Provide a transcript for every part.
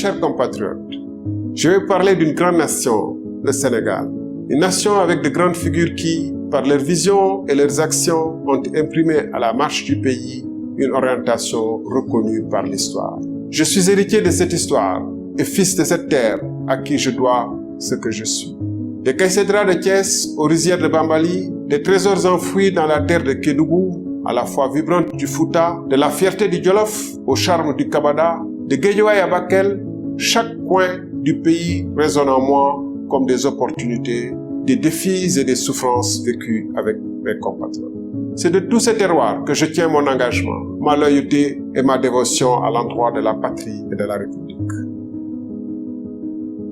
chers compatriotes, je vais parler d'une grande nation, le Sénégal. Une nation avec de grandes figures qui, par leur vision et leurs actions, ont imprimé à la marche du pays une orientation reconnue par l'histoire. Je suis héritier de cette histoire et fils de cette terre à qui je dois ce que je suis. Des caïcédras de Thiès aux rizières de Bambali, des trésors enfouis dans la terre de Kédougou, à la fois vibrante du Fouta, de la fierté du Jolof au charme du Kabada, de Guédiawaye à Bakel, chaque coin du pays résonne en moi comme des opportunités, des défis et des souffrances vécues avec mes compatriotes. C'est de tous ces terroirs que je tiens mon engagement, ma loyauté et ma dévotion à l'endroit de la patrie et de la République.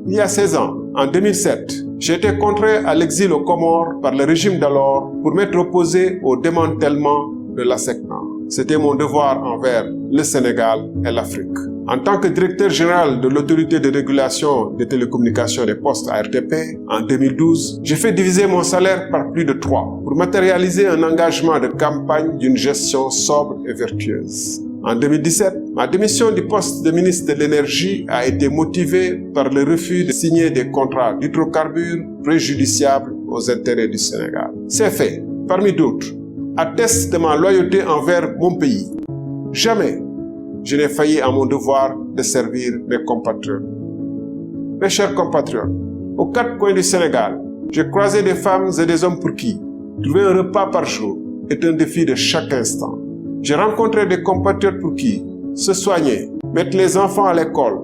Il y a 16 ans, en 2007, j'ai été contraint à l'exil aux Comores par le régime d'alors pour m'être opposé au démantèlement de l'ASECNA. C'était mon devoir envers le Sénégal et l'Afrique. En tant que directeur général de l'autorité de régulation des télécommunications et des postes ARTP, en 2012, j'ai fait diviser mon salaire par plus de 3 pour matérialiser un engagement de campagne d'une gestion sobre et vertueuse. En 2017, ma démission du poste de ministre de l'Énergie a été motivée par le refus de signer des contrats d'hydrocarbures préjudiciables aux intérêts du Sénégal. Ces faits, parmi d'autres, attestent de ma loyauté envers mon pays. Jamais je n'ai failli à mon devoir de servir mes compatriotes. Mes chers compatriotes, aux 4 coins du Sénégal, j'ai croisé des femmes et des hommes pour qui trouver un repas par jour est un défi de chaque instant. J'ai rencontré des compatriotes pour qui se soigner, mettre les enfants à l'école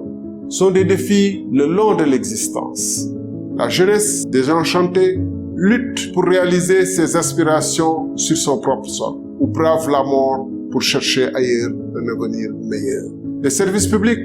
sont des défis le long de l'existence. La jeunesse désenchantée lutte pour réaliser ses aspirations sur son propre sol ou brave la mort pour chercher ailleurs un avenir meilleur. Les services publics,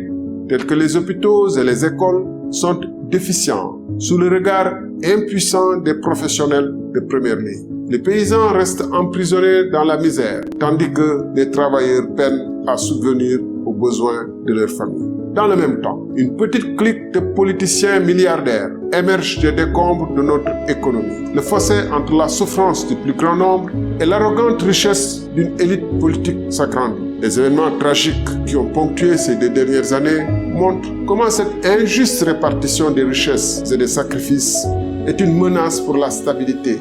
tels que les hôpitaux et les écoles, sont déficients sous le regard impuissant des professionnels de première ligne. Les paysans restent emprisonnés dans la misère, tandis que les travailleurs peinent à subvenir aux besoins de leur famille. Dans le même temps, une petite clique de politiciens milliardaires émerge des décombres de notre économie. Le fossé entre la souffrance du plus grand nombre et l'arrogante richesse d'une élite politique s'agrandit. Les événements tragiques qui ont ponctué ces 2 dernières années montrent comment cette injuste répartition des richesses et des sacrifices est une menace pour la stabilité.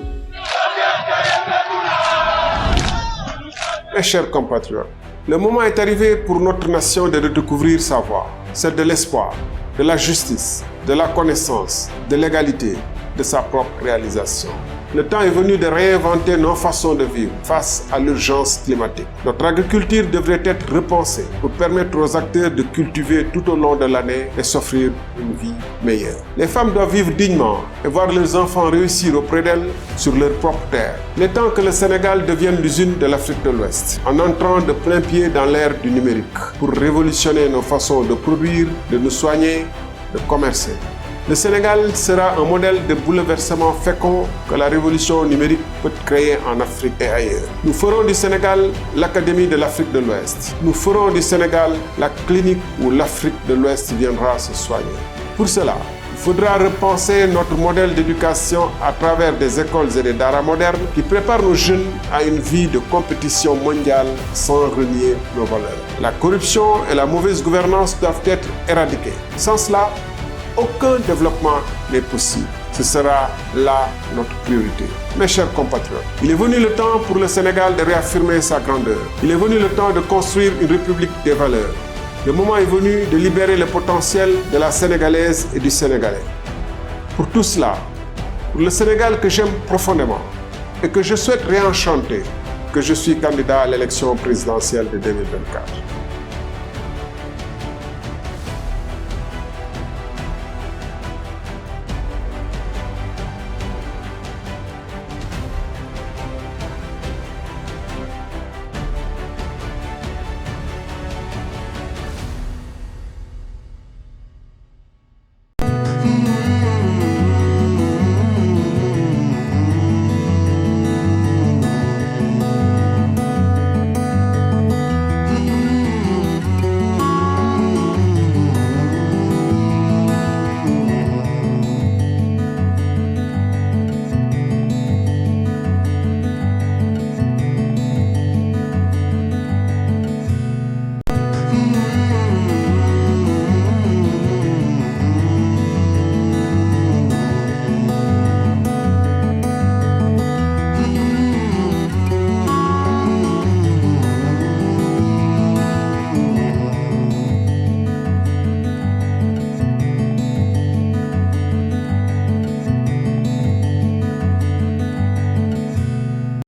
Mes chers compatriotes, le moment est arrivé pour notre nation de redécouvrir sa voie, celle de l'espoir, de la justice, de la connaissance, de l'égalité, de sa propre réalisation. Le temps est venu de réinventer nos façons de vivre face à l'urgence climatique. Notre agriculture devrait être repensée pour permettre aux acteurs de cultiver tout au long de l'année et s'offrir une vie meilleure. Les femmes doivent vivre dignement et voir leurs enfants réussir auprès d'elles sur leur propre terre. Il est temps que le Sénégal devienne l'usine de l'Afrique de l'Ouest, en entrant de plein pied dans l'ère du numérique, pour révolutionner nos façons de produire, de nous soigner, de commercer. Le Sénégal sera un modèle de bouleversement fécond que la révolution numérique peut créer en Afrique et ailleurs. Nous ferons du Sénégal l'Académie de l'Afrique de l'Ouest. Nous ferons du Sénégal la clinique où l'Afrique de l'Ouest viendra se soigner. Pour cela, il faudra repenser notre modèle d'éducation à travers des écoles et des daras modernes qui préparent nos jeunes à une vie de compétition mondiale sans renier nos valeurs. La corruption et la mauvaise gouvernance doivent être éradiquées. Sans cela, aucun développement n'est possible. Ce sera là notre priorité. Mes chers compatriotes, il est venu le temps pour le Sénégal de réaffirmer sa grandeur. Il est venu le temps de construire une république des valeurs. Le moment est venu de libérer le potentiel de la Sénégalaise et du Sénégalais. Pour tout cela, pour le Sénégal que j'aime profondément et que je souhaite réenchanter, que je suis candidat à l'élection présidentielle de 2024.